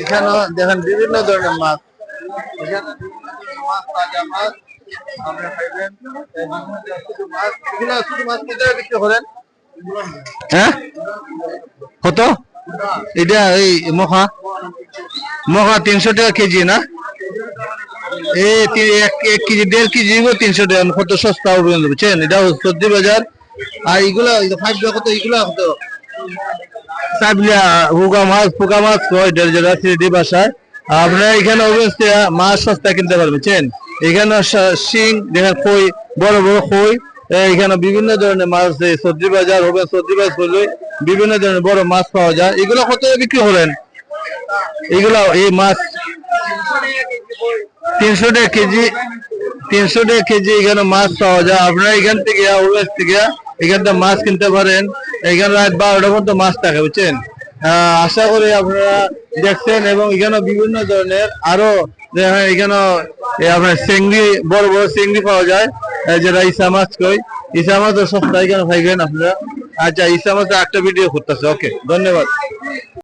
এখানে দেখেন বিভিন্ন ধরনের মাছ, এখানে বিভিন্ন মাছ, তাজা মাছ আপনারা খাইবেন। শুধু মাছ কত টাকা বিক্রি করেন? হ্যাঁ, কত এটা? এই মখা 300 টাকা কেজি না? এই 1 কেজি 1.5 কেজি 300 টাকা, কত সস্তা হবে বুঝছেন? এটা সবজি বাজার। আর এগুলা 5 টাকা কত? এগুলা কত? চাবলিয়া পোকা মাছ যেটা সিলেটি ভাষায়। আপনারা এখানে অবশ্যই মাছ সস্তা কিনতে পারবেন বুঝছেন। এখানে শিং দেখেন, কই বড় বড় কই। এখানে বিভিন্ন ধরনের মাছ, সবজি বাজার হবে, সবজি বাজার করলে বিভিন্ন ধরনের বড় মাছ পাওয়া যায়। এগুলো কত বিক্রি করেন? এগুলা এই মাছ 300 টাকা কেজি। 300 টাকা কেজি এখানে মাছ পাওয়া যায়। আপনারা এখান থেকে এখান থেকে মাছ কিনতে পারেন। এখানে রাত 12টা পর্যন্ত মাছ থাকে বুঝছেন। আশা করি আপনারা দেখছেন। এবং এখানে বিভিন্ন ধরনের আরো এখানে আপনার চিংড়ি, বড় বড় চিংড়ি পাওয়া যায়, যেটা ইসা মাছ কই। ইসা মাছও সস্তা এখানে পাইবেন আপনারা। আচ্ছা, ইসা মাছ একটা ভিডিও করতেছে। ওকে, ধন্যবাদ।